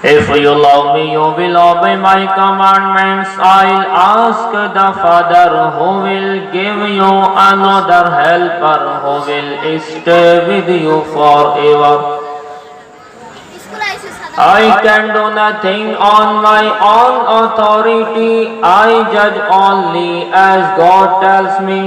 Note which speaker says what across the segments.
Speaker 1: If you love me, you will obey my commandments. I'll ask the Father who will give you another helper who will stay with you forever. I can do nothing on my own authority. I judge only as God tells me.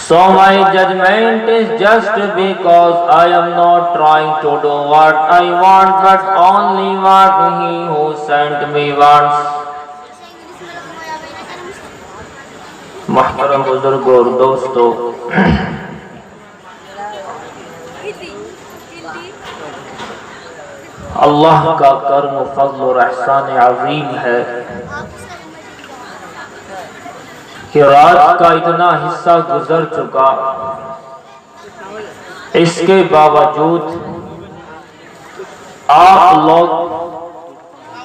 Speaker 1: So my judgment is just because I am not trying to do what I want, but only what He who sent me wants. محترم بزرگوں اور دوستوں، اللہ کا کرم و فضل اور احسان عظیم ہے کہ رات کا اتنا حصہ گزر چکا، اس کے باوجود آپ لوگ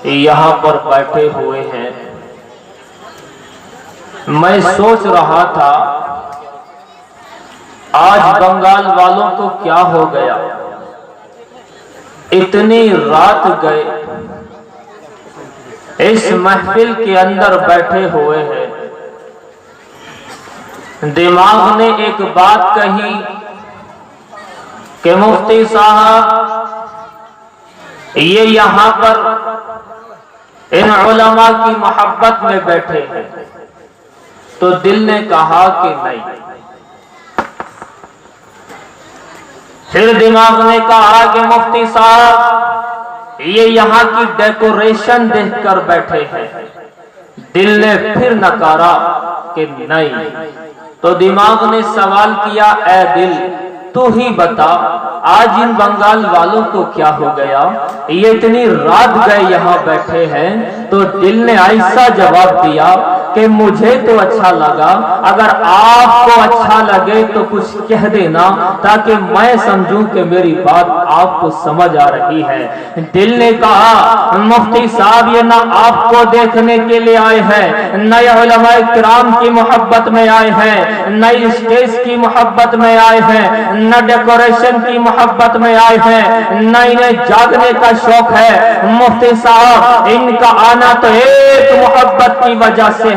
Speaker 1: یہاں پر بیٹھے ہوئے ہیں۔ میں سوچ رہا تھا آج بنگال والوں کو کیا ہو گیا، اتنی رات گئے اس محفل کے اندر بیٹھے ہوئے ہیں۔ دماغ نے ایک بات کہی کہ مفتی صاحب یہ یہاں پر ان علماء کی محبت میں بیٹھے ہیں، تو دل نے کہا کہ نہیں۔ پھر دماغ نے کہا کہ مفتی صاحب یہ یہاں کی ڈیکوریشن دیکھ کر بیٹھے ہیں، دل نے پھر نکارا کہ نہیں۔ تو دماغ نے سوال کیا، اے دل تو ہی بتا آج ان بنگال والوں کو کیا ہو گیا، یہ اتنی رات گئے یہاں بیٹھے ہیں۔ تو دل نے ایسا جواب دیا کہ مجھے تو اچھا لگا، اگر آپ کو اچھا لگے تو کچھ کہہ دینا تاکہ میں سمجھوں کہ میری بات آپ کو سمجھ آ رہی ہے۔ دل نے کہا مفتی صاحب یہ نہ آپ کو دیکھنے کے لیے آئے ہیں، نہ علماء کرام کی محبت میں آئے ہیں، نہ اسٹیج کی محبت میں آئے ہیں، نہ ڈیکوریشن کی محبت میں آئے ہیں، نہ انہیں جاگنے کا شوق ہے۔ مفتی صاحب ان کا آنا تو ایک محبت کی وجہ سے ہے،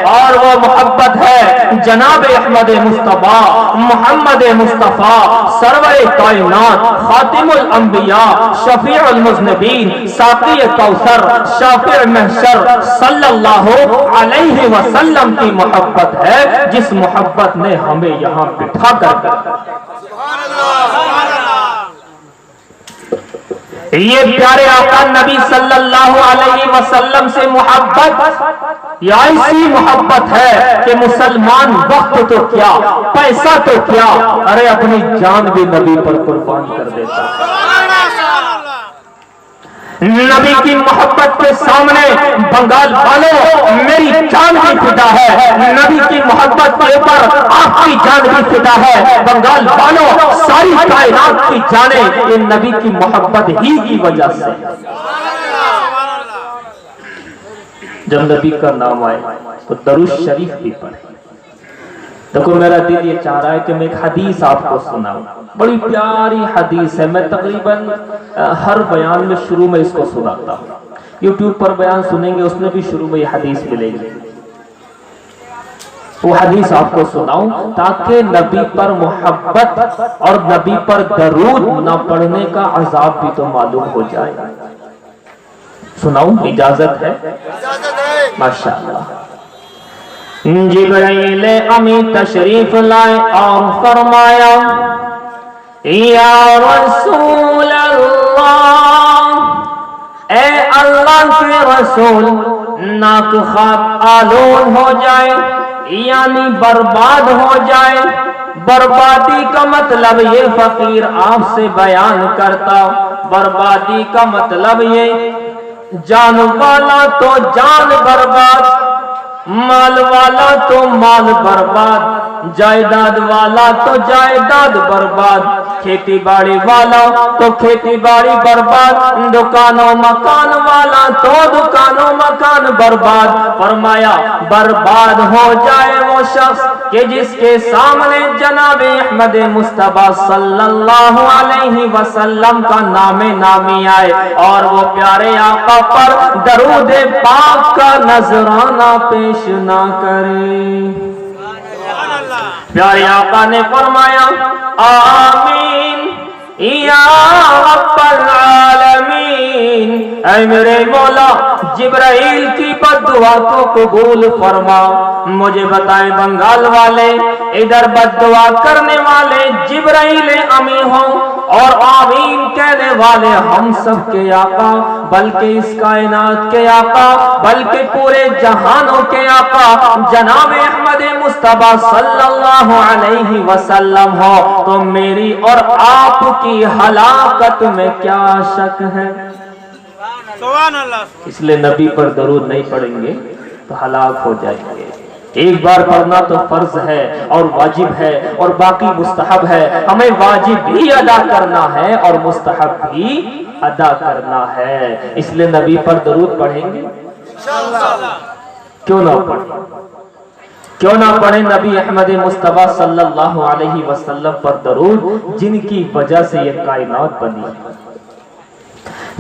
Speaker 1: اور وہ محبت ہے جناب احمد مصطفیٰ محمد مصطفیٰ سرور کائنات خاتم الانبیاء شفیع المذنبین ساقی کوثر شافع محشر صلی اللہ علیہ وسلم کی محبت ہے، جس محبت نے ہمیں یہاں بٹھا کر یہ پیارے آقا نبی صلی اللہ علیہ وسلم سے محبت یہ ایسی محبت ہے کہ مسلمان وقت تو کیا پیسہ تو کیا، ارے اپنی جان بھی نبی پر قربان کر دیتا۔ نبی کی محبت کے سامنے بنگال والوں میری جان بھی فدا ہے، نبی کی محبت کے اوپر آپ کی جان بھی فدا ہے۔ بنگال والوں ساری کائنات کی جانیں ان نبی کی محبت ہی کی وجہ سے۔ جب نبی کا نام آئے تو درود شریف بھی پڑھے۔ دیکھو میرا دل یہ چاہ رہا ہے کہ میں ایک حدیث آپ کو سناؤں، بڑی پیاری حدیث ہے، میں تقریباً ہر بیان میں شروع میں اس کو سناتا ہوں۔ یوٹیوب پر بیان سنیں گے اس میں بھی شروع میں یہ حدیث ملے گی۔ وہ حدیث آپ کو سناؤں تاکہ نبی پر محبت اور نبی پر درود نہ پڑھنے کا عذاب بھی تو معلوم ہو جائے. سناؤں؟ اجازت ہے؟ ماشاءاللہ. جبرائیل امی تشریف لائے اور فرمایا یا رسول اللہ، اے اللہ کے رسول، ناک خاک آلود ہو جائے یعنی برباد ہو جائے. بربادی کا مطلب یہ فقیر آپ سے بیان کرتا، بربادی کا مطلب یہ جان والا تو جان برباد، مال والا تو مال برباد، جائیداد والا تو جائیداد برباد، کھیتی باڑی والا تو کھیتی باڑی برباد، دکان و مکان والا تو دکان و مکان برباد. فرمایا برباد ہو جائے وہ شخص کہ جس کے سامنے جناب احمد مصطفیٰ صلی اللہ علیہ وسلم کا نام نامی آئے اور وہ پیارے آقا پر درود پاک کا نذرانہ پیش نہ کرے. پیارے آقا نے فرمایا آمین یا رب العالمین، اے میرے مولا جبرائیل کی بد دعا کو قبول فرما. مجھے بتائیں بنگال والے ادھر بد دعا کرنے والے جبرائیل امی ہوں اور آمین کہنے والے ہم سب کے آقا، بلکہ اس کائنات کے آقا، بلکہ پورے جہانوں کے آقا جناب احمد مصطفیٰ صلی اللہ علیہ وسلم ہو تو میری اور آپ کی ہلاکت میں کیا شک ہے. اس لیے نبی پر درود نہیں پڑھیں گے تو ہلاک ہو جائیں گے. ایک بار پڑھنا تو فرض ہے اور واجب ہے اور باقی مستحب ہے. ہمیں واجب بھی ادا کرنا ہے اور مستحب بھی ادا کرنا ہے. اس لیے نبی پر درود پڑھیں گے. کیوں نہ پڑھیں؟ کیوں نہ پڑھیں نبی احمد مصطفیٰ صلی اللہ علیہ وسلم پر درود، جن کی وجہ سے یہ کائنات بنی ہے،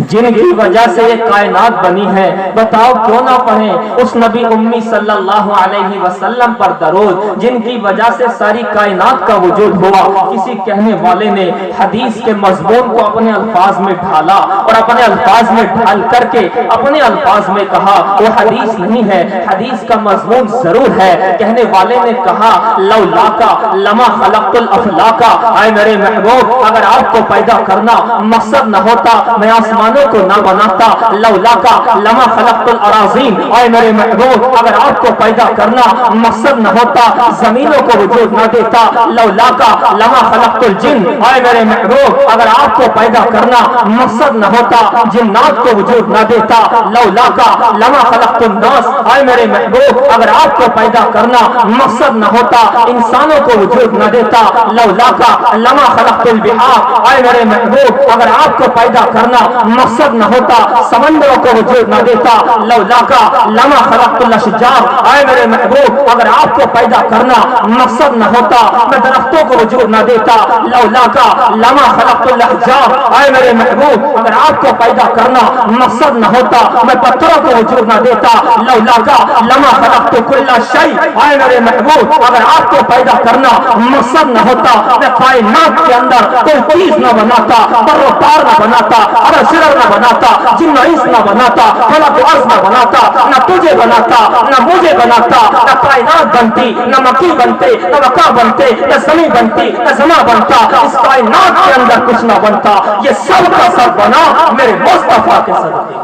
Speaker 1: جن کی وجہ سے یہ کائنات بنی ہے. بتاؤ کیوں نہ پڑھیں اس نبی امی صلی اللہ علیہ وسلم پر درود جن کی وجہ سے ساری کائنات کا وجود ہوا. کسی کہنے والے نے حدیث کے مضمون کو اپنے الفاظ میں ڈھالا اور اپنے الفاظ میں ڈھال کر کے اپنے الفاظ میں کہا وہ حدیث نہیں ہے، حدیث کا مضمون ضرور ہے. کہنے والے نے کہا لولاکا لما خلقت الافلاکا، اے میرے محبوب اگر آپ کو پیدا کرنا مقصد نہ ہوتا میں آسمانوں کو نہ بناتا. لولاکا لما خلقت الاراضین، اے میرے محبوب اگر آپ کو پیدا کرنا مقصد نہ ہوتا زمینوں کو وجود نہ دیتا. لولاکا لما خلقت الجن، اے میرے محبوب اگر آپ کو پیدا کرنا مقصد نہ ہوتا جنات کو وجود نہ دیتا. لولاکا لما خلقت الناس، اے میرے محبوب اگر آپ کو پیدا کرنا مقصد نہ ہوتا انسانوں کو وجود نہ دیتا. لولاکا لما خلقت البحار، اے میرے محبوب اگر آپ کو پیدا کرنا مقصد نہ ہوتا سمندروں کو وجود نہ دیتا. لولاکا لما خلقت الاشجار، اے میرے محبوب اگر آپ کو پیدا کرنا مقصد نہ ہوتا میں درختوں کو وجود نہ دیتا. لولاکا لما خلقت الاحجار، اے میرے محبوب اگر آپ کو پیدا کرنا مقصد نہ ہوتا میں پتھروں کو وجود نہ دیتا. لولاکا لما خلقت کل شیء، اے میرے محبوب اگر آپ کو پیدا کرنا مقصد نہ ہوتا میں کائنات کے اندر کوئی چیز نہ بناتا، پر و پار نہ بناتا، اگر شرر نہ بناتا، جن انس نہ بناتا، فلک و عرض نہ بناتا، نہ تجھے بناتا نہ مجھے بناتا، نہ کائنات بنتی نہ مکی بنتے نہ وقع بنتے نہ زمین بنتی نہ زما بنتا. اس کائنات کے اندر کچھ نہ بنتا، یہ سب کا سب بنا میرے مصطفیٰ کے صدقے.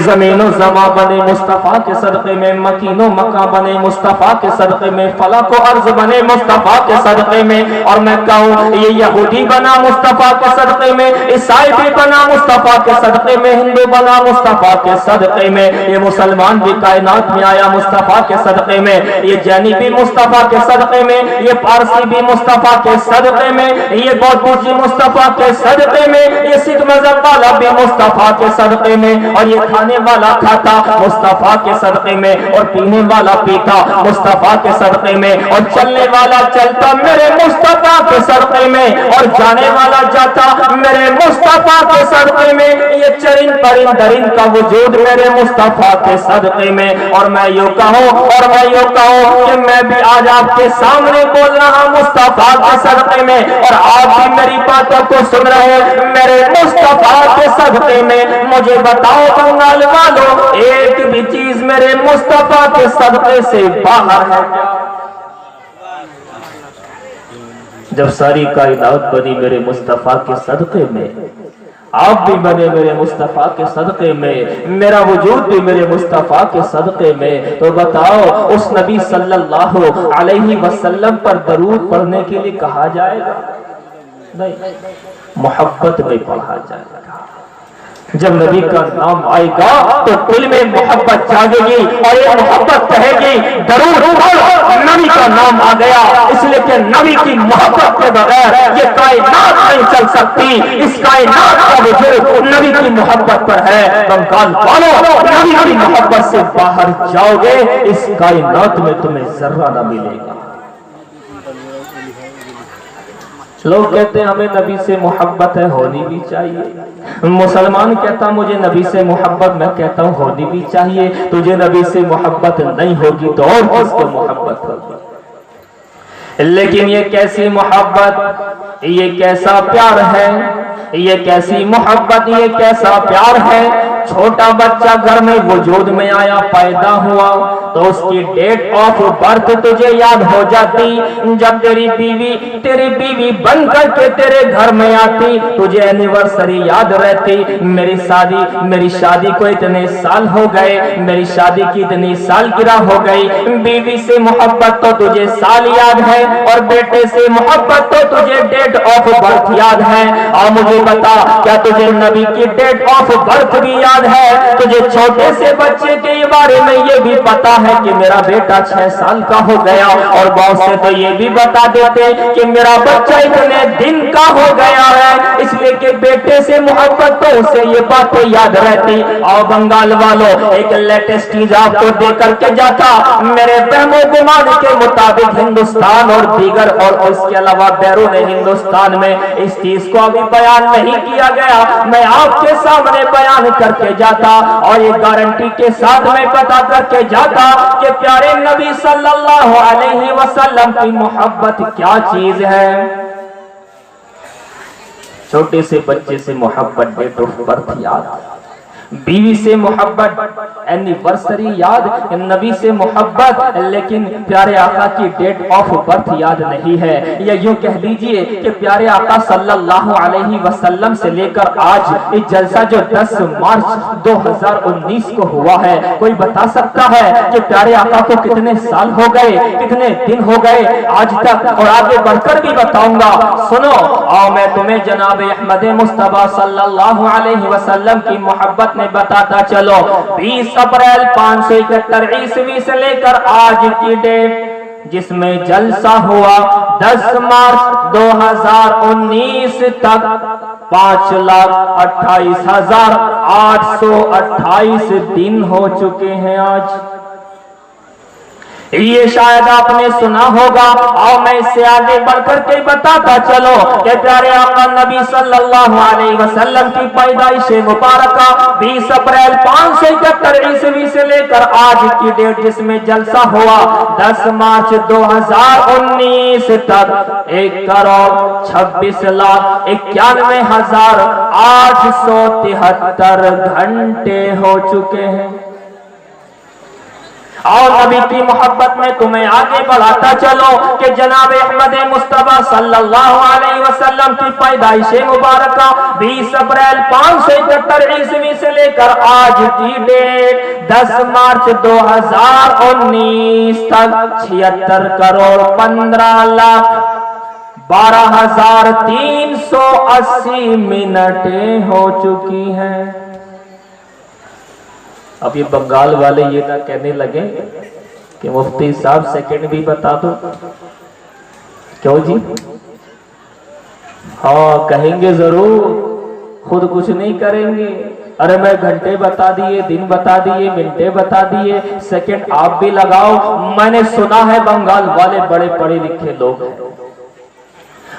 Speaker 1: زمین و زما بنے مصطفیٰ کے صدقے میں، مکین و مکہ بنے مصطفیٰ کے صدقے میں، فلک و عرض بنے مصطفیٰ کے صدقے میں. اور میں کہوں یہ یہودی بنا مصطفیٰ کے صدقے میں، عیسائی بھی بنا مصطفیٰ کے صدقے میں، ہندو بنا مصطفیٰ کے صدقے میں، یہ مسلمان بھی کائنات میں آیا مصطفیٰ کے صدقے میں، یہ جینی بھی مصطفیٰ کے صدقے میں، یہ پارسی بھی مصطفیٰ کے صدقے میں، یہ بودھ بھی مصطفیٰ کے صدقے میں، یہ سکھ مذہب والا بھی مصطفیٰ کے صدقے میں، اور یہ کھانے والا کھاتا مصطفیٰ کے صدقے میں، اور پینے والا پیتا مصطفیٰ کے صدقے میں، اور چلنے والا چلتا میرے مصطفیٰ کے صدقے صدقے میں اور جانے والا جاتا میرے مصطفیٰ کے صدقے میں، یہ چرند پرند درند کا وجود میرے مصطفیٰ کے صدقے میں۔ اور میں یوں کہوں کہ میں بھی آج آپ کے سامنے بول رہا مصطفیٰ کے صدقے میں، اور آپ بھی میری باتوں کو سن رہے میرے مصطفیٰ کے صدقے میں۔ مجھے بتاؤ بنگال والوں، ایک بھی چیز میرے مصطفیٰ کے صدقے سے باہر ہے کیا؟ جب ساری کائنات بنی میرے مصطفیٰ کے صدقے میں، آپ بھی بنے میرے مصطفیٰ کے صدقے میں، میرا وجود بھی میرے مصطفیٰ کے صدقے میں، تو بتاؤ اس نبی صلی اللہ علیہ وسلم پر درود پڑھنے کے لیے کہا جائے گا؟ نہیں، محبت میں پڑھا جائے گا۔ جب نبی کا نام آئے گا تو دل میں محبت جاگے گی اور یہ محبت کہے گی درود پڑھ، نبی کا نام آ گیا، اس لیے کہ نبی کی محبت کے بغیر یہ کائنات نہیں چل سکتی۔ اس کائنات کا وجود نبی کی محبت پر ہے۔ بنگال والوں، نبی کی محبت سے باہر جاؤ گے اس کائنات میں تمہیں ذرہ نہ ملے گا۔ لوگ کہتے ہیں ہمیں نبی سے محبت ہے، ہونی بھی چاہیے۔ مسلمان کہتا مجھے نبی سے محبت، میں کہتا ہوں ہونی بھی چاہیے۔ تجھے نبی سے محبت نہیں ہوگی تو اور کس کو محبت ہوگی؟ لیکن یہ کیسی محبت، یہ کیسا پیار ہے، یہ کیسی محبت، یہ کیسا پیار ہے۔ چھوٹا بچہ گھر میں وجود میں آیا، پیدا ہوا تو اس کی ڈیٹ آف برتھ تجھے یاد ہو جاتی۔ جب تیری بیوی بن کر کے تیرے گھر میں آتی، تجھے اینیورسری یاد رہتی۔ میری شادی کو اتنے سال ہو گئے، میری شادی کی اتنی سالگرہ ہو گئی۔ بیوی سے محبت تو تجھے سال یاد ہے، اور بیٹے سے محبت تو تجھے ڈیٹ آف برتھ یاد ہے۔ اور مجھے بتا، کیا تجھے نبی کی ڈیٹ آف برتھ بھی یاد ہے؟ تجھے چھوٹے سے بچے کے بارے میں یہ بھی پتا ہے کہ میرا بیٹا 6 سال کا ہو گیا، اور بہت سے تو یہ بھی بتا دیتے کہ میرا بچہ اتنے دن کا ہو گیا ہے، اس لیے کہ بیٹے سے محبت تو اسے یہ باتیں یاد رہتی۔ اور بنگال والوں، ایک لیٹسٹ چیز آپ کو دے کر کے جاتا، میرے فہم و گمان کے مطابق ہندوستان اور دیگر اور اس کے علاوہ بیرون ہندوستان میں اس چیز کو ابھی بیان نہیں کیا گیا، میں آپ کے سامنے بیان کر کے جاتا، اور یہ گارنٹی کے ساتھ میں بتا کر کے جاتا کہ پیارے نبی صلی اللہ علیہ وسلم کی محبت کیا چیز ہے۔ چھوٹے سے بچے سے محبت، ڈیٹ آف برتھ یاد، بیوی سے محبت، اینیورسری یاد، نبی سے محبت، لیکن پیارے آقا کی ڈیٹ آف برتھ یاد نہیں ہے۔ یا یوں کہہ لیجئے کہ پیارے آقا صلی اللہ علیہ وسلم سے لے کر آج یہ جلسہ جو 10 مارچ 2019 کو ہوا ہے، کوئی بتا سکتا ہے کہ پیارے آقا کو کتنے سال ہو گئے، کتنے دن ہو گئے آج تک؟ اور آگے بڑھ کر بھی بتاؤں گا، سنو، اور میں تمہیں جناب احمد مصطفیٰ صلی اللہ علیہ وسلم کی محبت بتاتا چلو۔ 20 اپریل 571 عیسوی سے لے کر آج کی ڈیٹ جس میں جلسہ ہوا 10 مارچ 2019 تک 5,28,828 دن ہو چکے ہیں۔ آج یہ شاید آپ نے سنا ہوگا، اور میں اس سے آگے بڑھ کر کے بتاتا چلو کہ پیارے آقا نبی صلی اللہ علیہ وسلم کی پیدائش مبارکہ 20 اپریل 571 عیسوی سے لے کر آج کی ڈیٹ جس میں جلسہ ہوا 10 مارچ 2019 تک 1,96,91,873 گھنٹے ہو چکے ہیں۔ اور نبی کی محبت میں تمہیں آگے بڑھاتا چلو کہ جناب احمد مصطفیٰ صلی اللہ علیہ وسلم کی پیدائش مبارکہ 20 اپریل 571 عیسوی سے لے کر آج کی ڈیٹ 10 مارچ 2019 تک 76,12,380 منٹیں ہو چکی ہیں۔ اب یہ بنگال والے یہ نہ کہنے لگے کہ مفتی صاحب سیکنڈ بھی بتا دو، کیوں جی؟ ہاں کہیں گے ضرور، خود کچھ نہیں کریں گے۔ ارے میں گھنٹے بتا دیے، دن بتا دیے، منٹیں بتا دیے، سیکنڈ آپ بھی لگاؤ۔ میں نے سنا ہے بنگال والے بڑے پڑھے لکھے لوگ ہیں،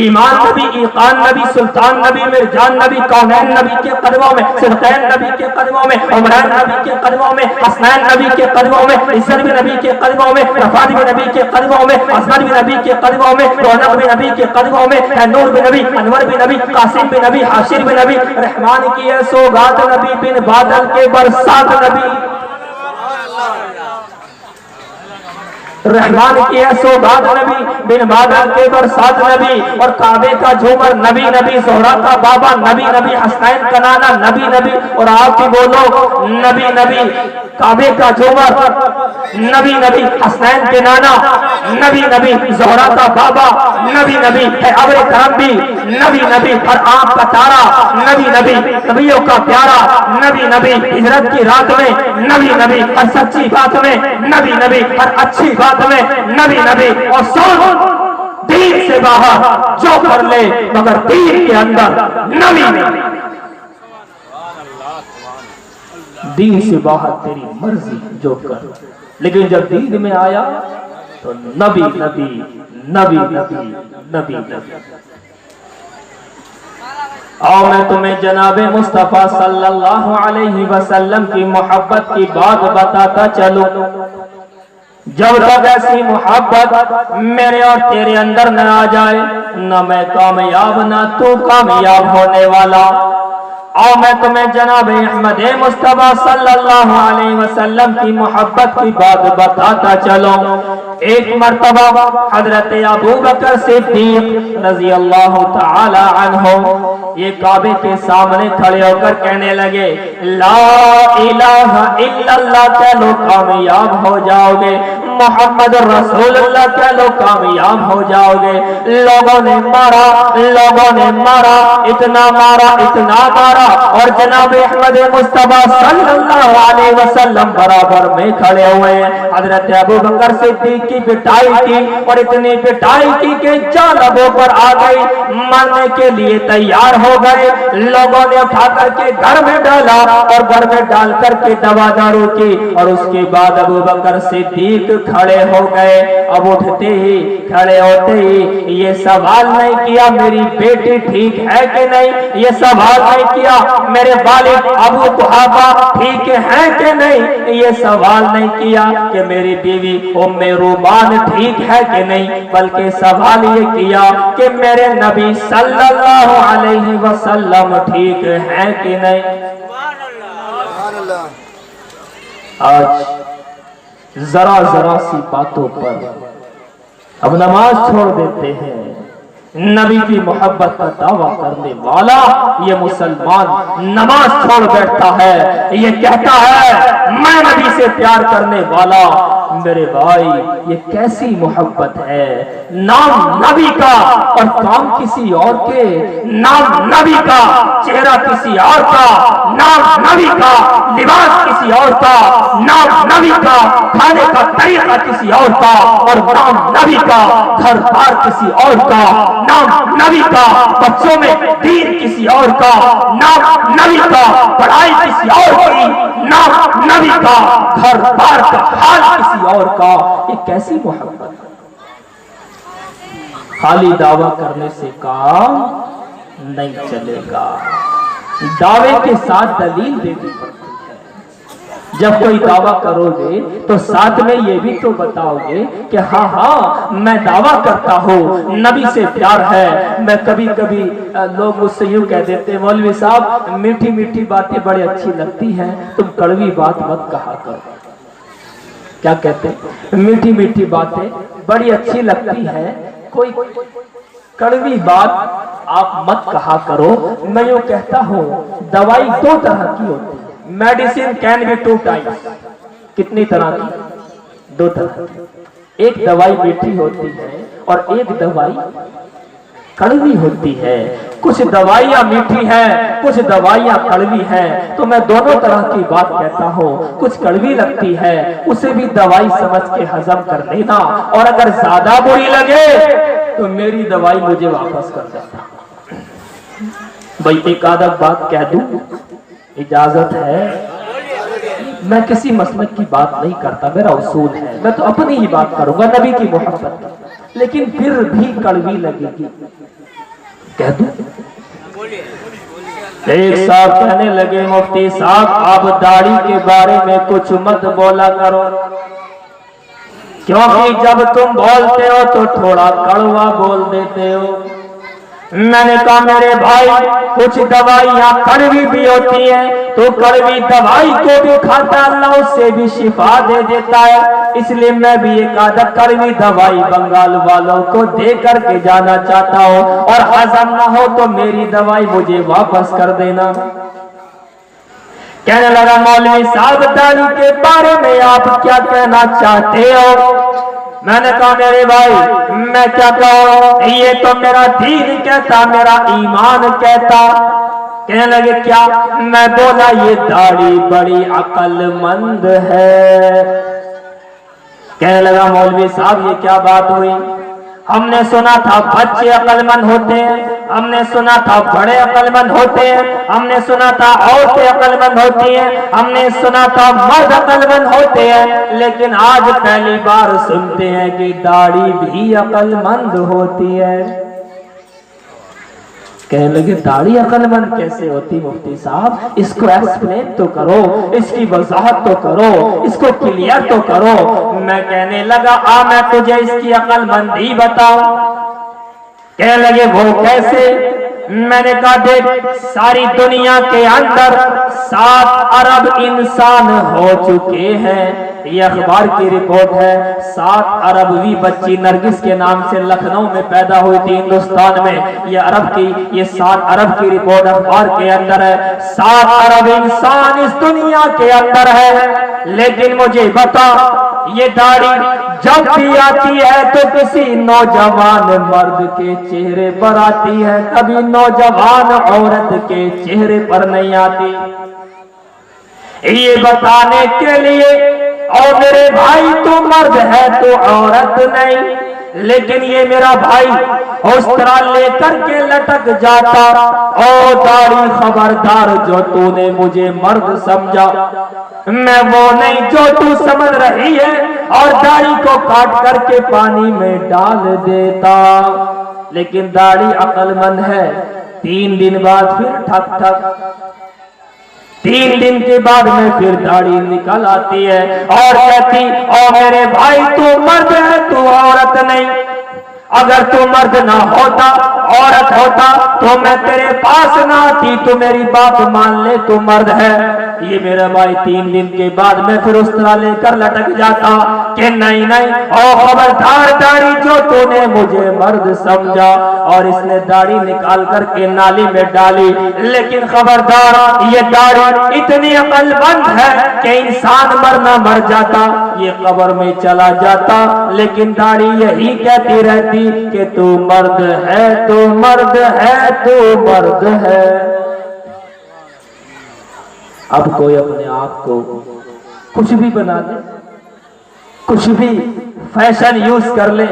Speaker 1: ایمان نبی، ایقان نبی، سلطان نبی، مرجان نبی، کونین نبی کے قدموں میں، صدقین نبی کے قدموں میں، عمران نبی کے قدموں میں، حسنین نبی کے قدموں میں، عزت بھی نبی کے قدموں میں، رفعت بھی نبی کے قدموں میں، عظمت بھی نبی کے قدموں میں، رونق بھی نبی کے قدموں میں، نور بھی نبی، انور بھی نبی، قاسم بھی نبی، حاشر بھی نبی، رحمان کی ہے سوغات نبی، بن بادل کے برسات نبی، رحمان کی ہے سوغات نبی، بن بادل کے برسات نبی، اور کعبے کا جھومر نبی نبی، زہرا کا بابا نبی نبی، حسنین کا نانا نبی نبی، اور آپ بھی بولو نبی نبی، کعبے کا جھومر نبی نبی، حسنین کے نانا نبی نبی، زہرا کا بابا نبی نبی، ہے ابر کرم بھی نبی نبی، ہر آنکھ کا تارا نبی نبی، نبیوں کا پیارا نبی نبی، ہجرت کی رات میں نبی نبی، ہر سچی بات میں نبی نبی، ہر اچھی بات میں نبی نبی، اور سن دین سے باہر جو کر لے مگر دین کے اندر نبی نبی، دین سے باہر تیری مرضی جو کر، لیکن جب دین میں آیا تو نبی نبی نبی نبی نبی نبی۔ اور میں تمہیں جناب مصطفیٰ صلی اللہ علیہ وسلم کی محبت کی بات بتاتا چلوں، جب تک ایسی محبت میرے اور تیرے اندر نہ آ جائے، نہ میں کامیاب نہ تو کامیاب ہونے والا۔ اور میں تمہیں جناب احمد مصطفیٰ صلی اللہ علیہ وسلم کی محبت کی بات بتاتا چلوں۔ ایک مرتبہ حضرت ابو بکر صدیق رضی اللہ تعالی عنہ یہ کعبے کے سامنے کھڑے ہو کر کہنے لگے لا الہ الا اللہ کہہ لو کامیاب ہو جاؤ گے، محمد رسول اللہ کہہ لو کامیاب ہو جاؤ گے۔ لوگوں نے مارا، اتنا مارا اور جناب احمد مصطفیٰ صلی اللہ علیہ وسلم برابر میں کھڑے ہوئے ہیں۔ حضرت ابو بکر صدیق کی پٹائی کی اور اتنی پٹائی کی کہ جان لبوں پر آ گئی، مرنے کے لیے تیار ہو گئے۔ لوگوں نے اٹھا کر کے گھر میں ڈالا اور گھر میں ڈال کر کے دوا دارو کی، اور اس کے بعد ابو بکر صدیق کھڑے ہو گئے۔ اب اٹھتے ہی کھڑے ہوتے ہی یہ سوال نہیں کیا میری بیٹی ٹھیک ہے کہ نہیں، یہ سوال نہیں کیا میرے والد ابو قحافہ ٹھیک ہے کہ نہیں، یہ سوال نہیں کیا کہ میری بیوی ام رومان ٹھیک ہے کہ نہیں، بلکہ سوال یہ کیا کہ میرے نبی صلی اللہ علیہ وسلم ٹھیک ہے کہ نہیں۔ آج ذرا ذرا سی باتوں پر اب نماز چھوڑ دیتے ہیں۔ نبی کی محبت کا دعویٰ کرنے والا یہ مسلمان نماز چھوڑ بیٹھتا ہے، یہ کہتا ہے میں نبی سے پیار کرنے والا۔ میرے بھائی یہ کیسی محبت ہے، نام نبی کا اور کام کسی اور کے، نام نبی کا چہرہ کسی اور کا، نام نبی کا لباس کسی اور کا، نام نبی کا کھانے کا طریقہ کسی اور کا، اور نام نبی کا گھر بار کسی اور کا، نام نبی کا بچوں میں دین کسی اور کا، نام نبی کا پڑھائی کسی اور کی، نام نبی کا گھر بار کا حال کسی اور کا۔ یہ کیسی محبت ہے؟ خالی دعویٰ کرنے سے کام نہیں چلے گا، دعوے کے ساتھ دلیل دینی پڑتی ہے۔ جب کوئی دعویٰ کرو گے تو ساتھ میں یہ بھی تو بتاؤ گے کہ ہاں میں دعویٰ کرتا ہوں نبی سے پیار ہے۔ میں کبھی کبھی لوگ مجھ سے یوں کہہ دیتے ہیں مولوی صاحب میٹھی میٹھی باتیں بڑی اچھی لگتی ہیں، تم کڑوی بات مت کہا کرو۔ کیا کہتے ہیں؟ میٹھی میٹھی باتیں بڑی اچھی لگتی ہیں، کوئی کڑوی بات آپ مت کہا کرو۔ میں یوں کہتا ہوں دوائی دو طرح کی ہوتی ہے، medicine can be two types. کتنی طرح کی؟ دو طرح کی۔ ایک دوائی میٹھی ہوتی ہے اور ایک دوائی کڑوی ہوتی ہے۔ کچھ دوائیاں میٹھی ہیں، کچھ دوائیاں کڑوی ہیں، تو میں دونوں طرح کی بات کہتا ہوں۔ کچھ کڑوی لگتی ہے اسے بھی دوائی سمجھ کے ہضم کر لینا، اور اگر زیادہ بری لگے تو میری دوائی مجھے واپس کر دینا۔ بھائی ایک آدھا بات کہہ دوں، اجازت ہے؟ میں کسی مسلک کی بات نہیں کرتا، میرا اصول ہے، میں تو اپنی ہی بات کروں گا نبی کی محبت کی، لیکن پھر بھی کڑوی لگے گی کہہ دوں؟ ایک صاحب کہنے لگے مفتی صاحب آپ داڑھی کے بارے میں کچھ مت بولا کرو، کیونکہ جب تم بولتے ہو تو تھوڑا کڑوا بول دیتے ہو۔ میں نے کہا میرے بھائی کچھ دوائیاں کڑوی بھی ہوتی ہیں، تو کڑوی دوائی کو بھی کھاتا اللہ اس سے بھی شفا دے دیتا ہے، اس لیے میں بھی ایک آدھا کڑوی دوائی بنگال والوں کو دے کر کے جانا چاہتا ہوں، اور ہضم نہ ہو تو میری دوائی مجھے واپس کر دینا۔ کہنے لگا مولوی صاحب داڑھی کے بارے میں آپ کیا کہنا چاہتے ہو؟ میں نے کہا میرے بھائی میں کیا کہوں، یہ تو میرا دین کہتا، میرا ایمان کہتا۔ کہنے لگے کیا؟ میں بولا یہ داڑھی بڑی عقل مند ہے۔ کہنے لگا مولوی صاحب یہ کیا بات ہوئی؟ ہم نے سنا تھا بچے عقل مند ہوتے ہیں، ہم نے سنا تھا بڑے عقل مند ہوتے ہیں، ہم نے سنا تھا عورتیں عقل مند ہوتی ہیں، ہم نے سنا تھا مرد عقل مند ہوتے ہیں، لیکن آج پہلی بار سنتے ہیں کہ داڑھی بھی عقل مند ہوتی ہے۔ کہنے لگے داڑھی عقل مند کیسے ہوتی مفتی صاحب، اس کو ایکسپلین تو کرو، اس کی وضاحت تو کرو، اس کو کلیئر تو کرو۔ میں کہنے لگا میں تجھے اس کی عقل مندی بتاؤں۔ کہنے لگے وہ کیسے؟ میں نے کہا دیکھ ساری دنیا کے اندر 7 ارب انسان ہو چکے ہیں، یہ اخبار کی رپورٹ ہے۔ 7 اربویں بچی نرگس کے نام سے لکھنؤ میں پیدا ہوئی تھی ہندوستان میں، یہ 7 ارب کی رپورٹ اخبار کے اندر ہے۔ 7 ارب انسان اس دنیا کے اندر ہے، لیکن مجھے بتا یہ داڑھی جب بھی آتی ہے تو کسی نوجوان مرد کے چہرے پر آتی ہے، کبھی نوجوان عورت کے چہرے پر نہیں آتی۔ یہ بتانے کے لیے اور میرے بھائی تو مرد ہے تو عورت نہیں، لیکن یہ میرا بھائی اس طرح لے کر کے لٹک جاتا، او داڑھی خبردار جو تو نے مجھے مرد سمجھا میں وہ نہیں جو تو سمجھ رہی ہے، اور داڑھی کو کاٹ کر کے پانی میں ڈال دیتا۔ لیکن داڑھی عقل مند ہے۔ 3 دن بعد پھر ٹھک ٹھک، 3 دن کے بعد میں پھر داڑھی نکل آتی ہے اور کہتی او میرے بھائی تو مرد ہے تو عورت نہیں، اگر تو مرد نہ ہوتا عورت ہوتا تو میں تیرے پاس نہ آتی، تو میری بات مان لے تو مرد ہے۔ یہ میرا بھائی 3 دن کے بعد میں پھر اس طرح لے کر لٹک جاتا کہ نہیں او خبردار داڑھی جو تو نے مجھے مرد سمجھا، اور اس نے داڑھی نکال کر کے نالی میں ڈالی۔ لیکن خبردار یہ داڑھی اتنی عقل مند ہے کہ انسان مرنا مر جاتا، یہ قبر میں چلا جاتا، لیکن داڑھی یہی کہتی رہتی کہ تو مرد ہے تو مرد ہے تو مرد ہے۔ اب کوئی اپنے آپ کو کچھ بھی بنا دے، کچھ بھی فیشن یوز کر لے،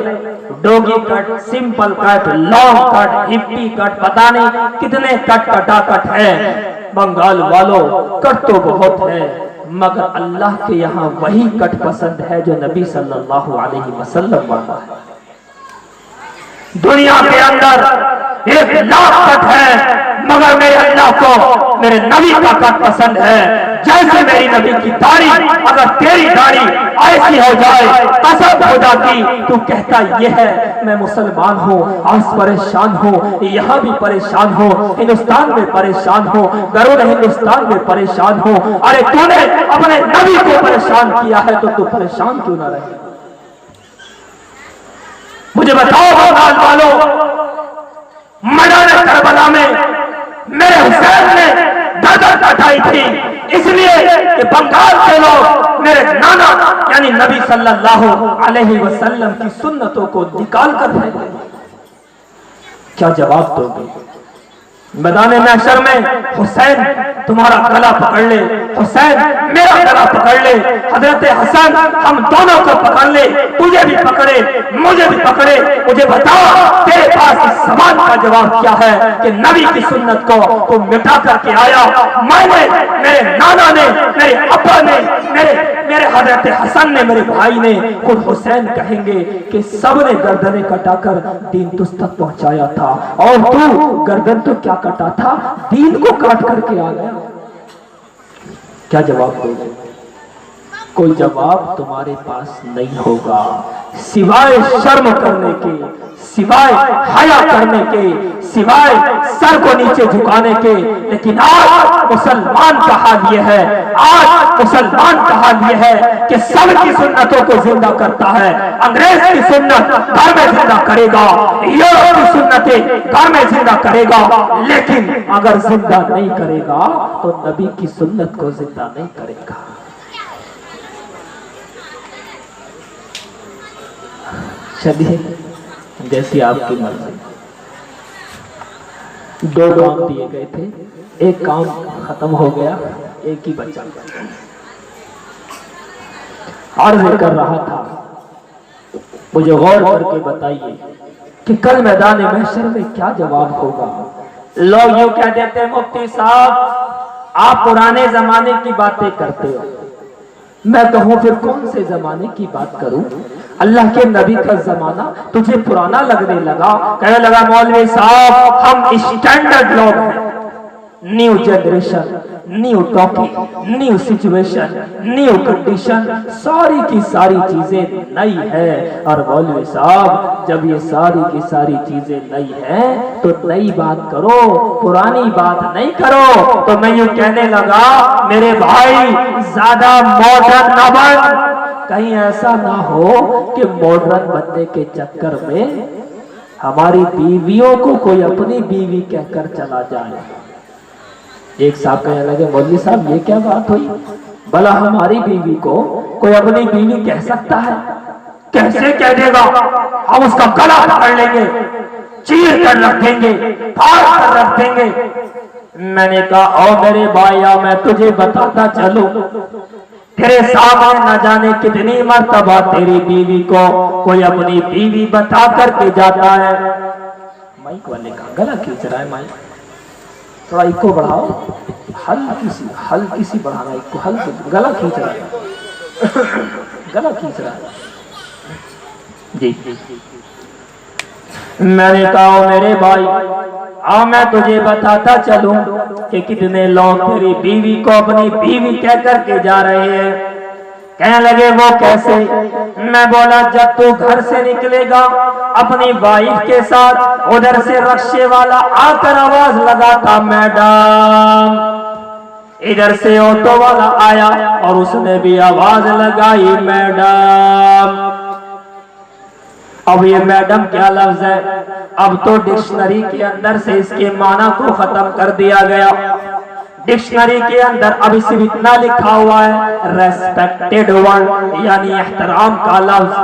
Speaker 1: ڈوگی کٹ، سمپل کٹ، لانگ کٹ، ہپی کٹ، پتہ نہیں کتنے کٹ کٹ ہے۔ بنگال والوں کٹ تو بہت ہے، مگر اللہ کے یہاں وہی کٹ پسند ہے جو نبی صلی اللہ علیہ وسلم والا ہے۔ دنیا کے اندر 1,00,000 کٹ ہے، مگر میرے اللہ کو میرے نبی کا کٹ پسند ہے۔ جیسے میری نبی کی داڑھی، اگر تیری داڑھی ایسی ہو جائے قسم خدا کی تو کہتا یہ ہے میں مسلمان ہوں، آج پریشان ہوں، یہاں بھی پریشان ہوں، ہندوستان میں پریشان ہوں، بیرون ہندوستان میں پریشان ہوں۔ ارے تو نے اپنے نبی کو پریشان کیا ہے تو پریشان کیوں نہ رہے؟ مجھے بتاؤ بنگال والوں، میدان کربلا میں میرے حسین نے گردن کٹائی تھی اس لیے کہ بنگال کے لوگ میرے نانا یعنی نبی صلی اللہ علیہ وسلم کی سنتوں کو نکال کر پھینکے۔ کیا جواب دو گے؟ میدان محشر میں حسین تمہارا گلا پکڑ لے، حسین میرا گلا پکڑ لے، حضرت حسن ہم دونوں کو پکڑ لے، تجھے بھی پکڑے مجھے بھی پکڑے، مجھے بتاؤ تیرے پاس اس سوال کا جواب کیا ہے کہ نبی کی سنت کو تو مٹا کر کے آیا، میں نے، میرے نانا نے، میرے ابا نے، میرے حضرت حسن نے، میرے بھائی نے، خود حسین کہیں گے کہ سب نے گردنیں کٹا کر دین تجھ تک پہنچایا تھا، اور تو گردن تو کیا کٹا تھا، دین کو کاٹ کر کے آ گیا۔ کیا جواب دو گے؟ کوئی جواب تمہارے پاس نہیں ہوگا سوائے شرم کرنے کے، سوائے حیا کرنے کے، سوائے سر کو نیچے جھکانے کے۔ لیکن آج مسلمان کا حال یہ ہے، آج مسلمان کا حال یہ ہے کہ سب کی سنتوں کو زندہ کرتا ہے۔ انگریز کی سنت گھر میں زندہ کرے گا، یورپ کی سنتیں گھر میں زندہ کرے گا، لیکن اگر زندہ نہیں کرے گا تو نبی کی سنت کو زندہ نہیں کرے گا۔ چلیے جیسی آپ کی مرضی۔ دو کام دیے گئے تھے، ایک کام ختم ہو گیا، ایک ہی بچا۔ عرض کر رہا تھا مجھے غور کر کے بتائیے کہ کل میدان محشر میں کیا جواب ہوگا۔ لوگ یوں کہہ دیتے ہیں مفتی صاحب آپ پرانے زمانے کی باتیں کرتے ہو۔ میں کہوں پھر کون سے زمانے کی بات کروں؟ اللہ کے نبی کا زمانہ تجھے پرانا لگنے لگا، کہنے لگا مولوی صاحب ہم اسٹینڈرڈ لوگ ہیں، new generation, new talking, new situation, new condition, ساری کی ساری چیزیں نئی ہیں۔ اور مولوی صاحب جب یہ ساری کی ساری چیزیں نئی ہیں تو نئی بات کرو، پرانی بات نہیں کرو۔ تو میں یوں کہنے لگا میرے بھائی زیادہ ماڈرن نہ بن، کہیں ایسا نہ ہو کہ ماڈرن بننے کے چکر میں ہماری بیویوں کو کوئی اپنی بیوی کہہ کر چلا جائے۔ ایک صاحب کہنے لگے مولوی صاحب یہ کیا بات ہوئی، بھلا ہماری بیوی کو کوئی اپنی بیوی کہہ سکتا ہے؟ کیسے کہہ دے گا، ہم اس کا گلا پکڑ لیں گے، چیر کر رکھ دیں گے، پھاڑ کر رکھ دیں گے۔ میں نے کہا او میرے بھائیا میں تجھے بتاتا چلوں، تیرے سامنے نہ جانے کتنی مرتبہ تیری بیوی کو کوئی اپنی بیوی بتا کر کے جاتا ہے۔ مائک والے کا گلا کھینچ رہا ہے، مائک تھوڑا ایکو بڑھاؤ، ہلکی سی بڑھانا، ایکو ہلکی، گلا کھینچ رہا ہے، گلا کھینچ رہا ہے جی۔ میں نے کہا میرے بھائی میں تجھے بتاتا چلوں کہ کتنے لوگ تیری بیوی کو اپنی بیوی کہہ کر کے جا رہے ہیں۔ کہنے لگے وہ کیسے؟ میں بولا جب تو گھر سے نکلے گا اپنی وائف کے ساتھ، ادھر سے رکشے والا آ کر آواز لگاتا میڈم، ادھر سے آٹو والا آیا اور اس نے بھی آواز لگائی میڈم۔ اب یہ میڈم کیا لفظ ہے؟ اب تو ڈکشنری کے اندر سے اس کے معنی کو ختم کر دیا گیا۔ ڈکشنری کے اندر اب صرف اتنا لکھا ہوا ہے ریسپیکٹڈ ورڈ، یعنی احترام کا لفظ۔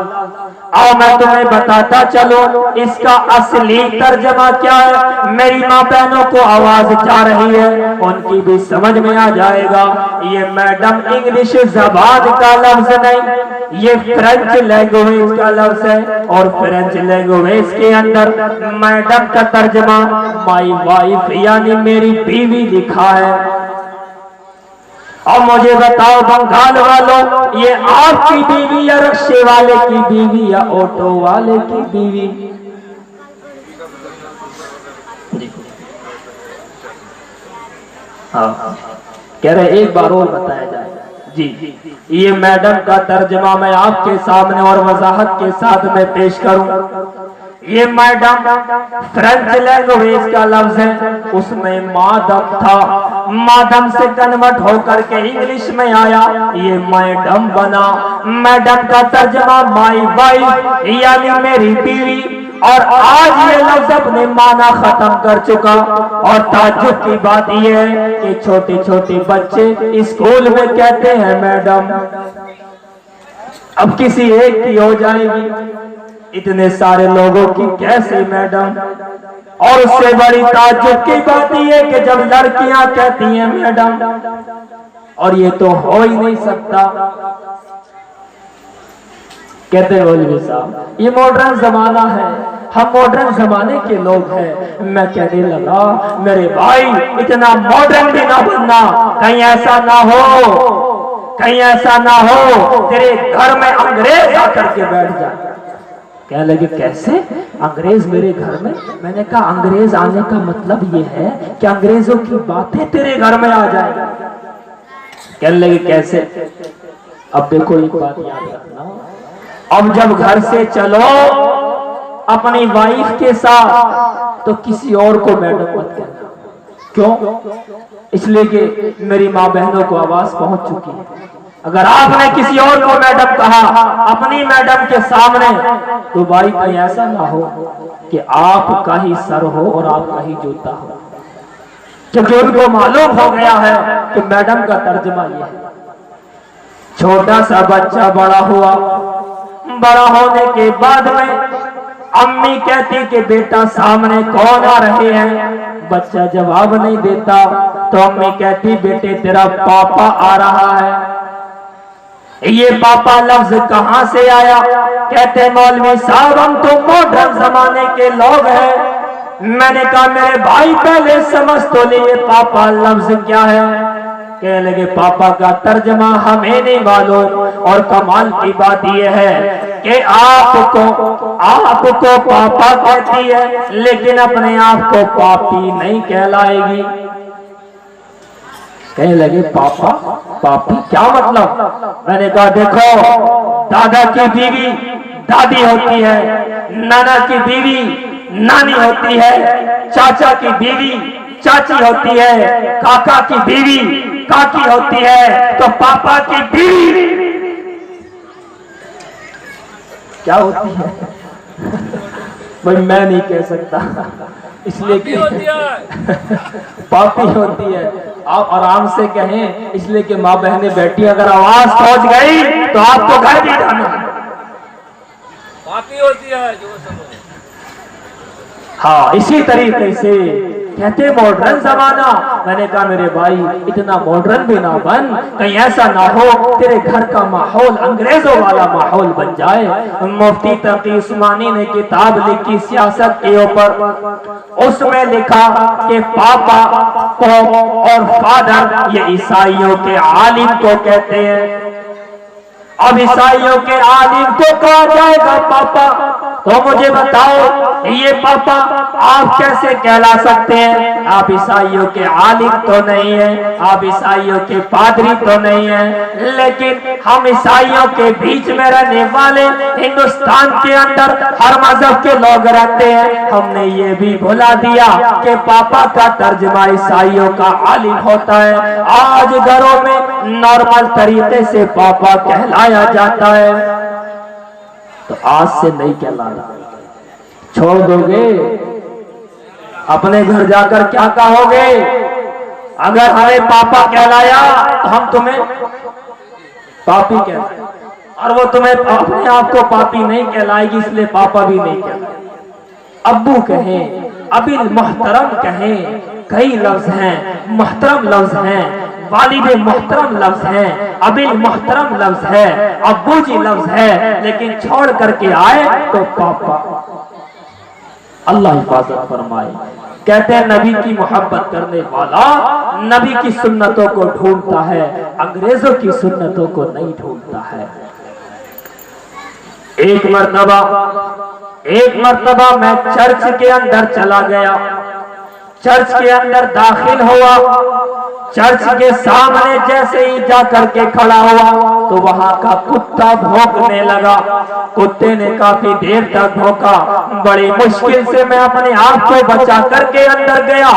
Speaker 1: اور میں تمہیں بتاتا چلوں اس کا اصلی ترجمہ کیا ہے۔ میری ماں بہنوں کو آواز جا رہی ہے، ان کی بھی سمجھ میں آ جائے گا یہ میڈم انگلش زبان کا لفظ نہیں، یہ فرینچ لینگویج کا لفظ ہے، اور فرینچ لینگویج کے اندر میڈم کا ترجمہ مائی وائف یعنی میری بیوی لکھا ہے۔ اور مجھے بتاؤ بنگال والوں یہ آپ کی بیوی یا رکشے والے کی بیوی یا آٹو والے کی بیوی؟ کہہ رہے ایک بار اور بتایا جائے جی۔ یہ میڈم کا ترجمہ میں آپ کے سامنے اور وضاحت کے ساتھ میں پیش کروں۔ یہ میڈم فرینچ لینگویج کا لفظ ہے، اس میں مادم تھا، مادم سے کنورٹ ہو کر کے انگلش میں آیا، یہ میڈم بنا۔ میڈم کا ترجمہ مائی وائف یعنی میری بیوی، اور آج یہ لفظ اپنے معنی ختم کر چکا۔ اور تعجب کی بات یہ ہے کہ چھوٹے چھوٹے بچے اسکول میں کہتے ہیں میڈم، اب کسی ایک کی ہو جائے گی، اتنے سارے لوگوں کی کیسے میڈم؟ اور اس سے بڑی تعجب کی بات یہ ہے کہ جب لڑکیاں کہتی ہیں میڈم، اور یہ تو ہو ہی نہیں سکتا، کہتے ہیں مولوی صاحب یہ ماڈرن زمانہ ہے، ہم ماڈرن زمانے کے لوگ ہیں۔ میں کہنے لگا میرے بھائی اتنا ماڈرن بھی نہ بننا، کہیں ایسا نہ ہو کہیں ایسا نہ ہو تیرے گھر میں انگریز آ کر کے بیٹھ جائے۔ کہنے لگے کیسے انگریز میرے گھر میں؟ میں نے کہا انگریز آنے کا مطلب یہ ہے کہ انگریزوں کی باتیں تیرے گھر میں آ جائیں۔ کہنے لگے کیسے؟ اب دیکھو ایک بات یاد رکھنا، اب جب گھر سے چلو اپنی وائف کے ساتھ تو کسی اور کو میڈم مت کہنا۔ کیوں؟ اس لیے کہ میری ماں بہنوں کو آواز پہنچ چکی ہے، اگر آپ نے کسی اور کو میڈم کہا اپنی میڈم کے سامنے تو بھائی کہیں ایسا نہ ہو کہ آپ کا ہی سر ہو اور آپ کا ہی جوتا ہو، کیونکہ ان کو معلوم ہو گیا ہے کہ میڈم کا ترجمہ یہ ہے۔ چھوٹا سا بچہ بڑا ہوا، بڑا ہونے کے بعد میں امی کہتی کہ بیٹا سامنے کون آ رہے ہیں؟ بچہ جواب نہیں دیتا تو امی کہتی بیٹے تیرا پاپا آ رہا ہے۔ یہ پاپا لفظ کہاں سے آیا؟ کہتے مولوی صاحب ہم تو ماڈرن زمانے کے لوگ ہیں۔ میں نے کہا میرے بھائی پہلے سمجھ تو لیے پاپا لفظ کیا ہے؟ کہنے لگے پاپا کا ترجمہ ہمیں نہیں معلوم، اور کمال کی بات یہ ہے کہ آپ کو پاپا کہتی ہے لیکن اپنے آپ کو پاپی نہیں کہلائے گی۔ کہنے لگے پاپا پاپی کیا مطلب؟ میں نے کہا دیکھو دادا کی بیوی دادی ہوتی ہے، نانا کی بیوی نانی ہوتی ہے، چاچا کی بیوی چاچی ہوتی ہے، کاکا کی بیوی کاکی ہوتی ہے، تو پاپا کی بیوی کیا ہوتی ہے؟ بھائی میں نہیں کہہ سکتا، اس لیے کہ پاپی ہوتی ہے۔ آپ آرام سے کہیں، اس لیے کہ ماں بہنیں بیٹھی، اگر آواز پہنچ گئی تو آپ کو گھر بھی جانا ہے۔
Speaker 2: پاپی ہوتی ہے جو
Speaker 1: ہاں اسی طریقے سے کہتے ماڈرن زمانہ۔ میں نے کہا میرے بھائی اتنا ماڈرن بھی نہ بن، کہیں ایسا نہ ہو تیرے گھر کا ماحول انگریزوں والا ماحول بن جائے۔ مفتی تقی عثمانی نے کتاب لکھی سیاست کے اوپر، اس میں لکھا کہ پاپا اور فادر یہ عیسائیوں کے عالم کو کہتے ہیں۔ اب عیسائیوں کے عالم کو کہا جائے گا پاپا، تو مجھے بتاؤ یہ پاپا آپ کیسے کہلا سکتے ہیں؟ آپ عیسائیوں کے عالم تو نہیں ہیں، آپ عیسائیوں کے پادری تو نہیں ہیں، لیکن ہم عیسائیوں کے بیچ میں رہنے والے ہندوستان کے اندر ہر مذہب کے لوگ رہتے ہیں۔ ہم نے یہ بھی بھلا دیا کہ پاپا کا ترجمہ عیسائیوں کا عالم ہوتا ہے۔ آج گھروں میں نارمل طریقے سے پاپا کہلایا جاتا ہے، تو آج سے نہیں کہلانا، چھوڑ دو گے؟ اپنے گھر جا کر کیا کہو گے؟ اگر ہمیں پاپا کہلایا تو ہم تمہیں پاپی کہلائیں، اور وہ تمہیں اپنے آپ کو پاپی نہیں کہلائے گی، اس لیے پاپا بھی نہیں کہلائے۔ ابو کہیں، ابی المحترم کہیں، کئی لفظ ہیں، محترم لفظ ہیں، والد محترم لفظ ہے، ابی المحترم لفظ ہے، ابو جی لفظ ہے، لیکن چھوڑ کر کے آئے تو پاپا۔ اللہ حفاظت فرمائے۔ کہتے ہیں نبی کی محبت کرنے والا نبی کی سنتوں کو ڈھونڈتا ہے، انگریزوں کی سنتوں کو نہیں ڈھونڈتا ہے۔ ایک مرتبہ میں چرچ کے اندر چلا گیا، چرچ کے اندر داخل ہوا، چرچ کے سامنے جیسے ہی جا کر کے کھڑا ہوا تو وہاں کا کتا بھونکنے لگا۔ کتے نے کافی دیر تک بھونکا، بڑی مشکل سے میں اپنے آپ کو بچا کر کے اندر گیا۔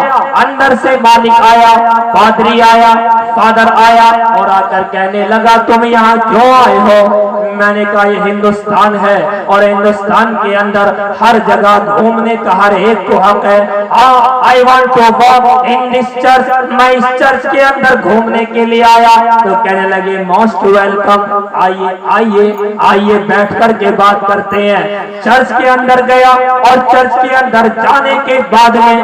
Speaker 1: اندر سے مالک آیا، پادری آیا، فادر آیا، اور آ کر کہنے لگا تم یہاں کیوں آئے ہو؟ میں نے کہا یہ ہندوستان ہے اور ہندوستان کے اندر ہر جگہ گھومنے کا ہر ایک کو حق ہے۔ I want to walk in this church، میں اس چرچ کے اندر گھومنے کے لیے آیا۔ تو کہنے لگے موسٹ ویلکم، آئیے بیٹھ کر کے بات کرتے ہیں۔ چرچ کے اندر گیا اور چرچ کے اندر جانے کے بعد میں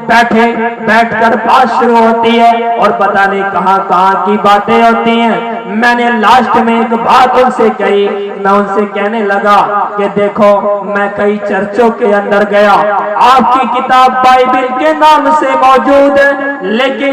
Speaker 1: بیٹھ کر بات شروع ہوتی ہے اور پتہ نہیں کہاں کی باتیں ہوتی ہیں۔ میں نے لاسٹ میں ایک بات ان سے کہی، میں ان سے کہنے لگا کہ دیکھو میں کئی چرچوں کے اندر گیا، آپ کی کتاب بائبل کے نام سے موجود ہے، لیکن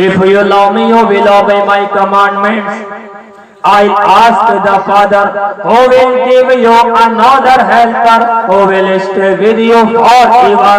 Speaker 1: If you love me, you will obey my commandments. I'll ask the Father, who will give you another helper, who will stay with you forever.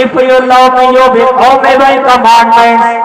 Speaker 1: If you love me, you will obey my commandments.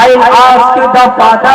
Speaker 1: I'll ask the Father,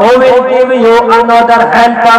Speaker 1: who will give you another helper,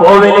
Speaker 1: who will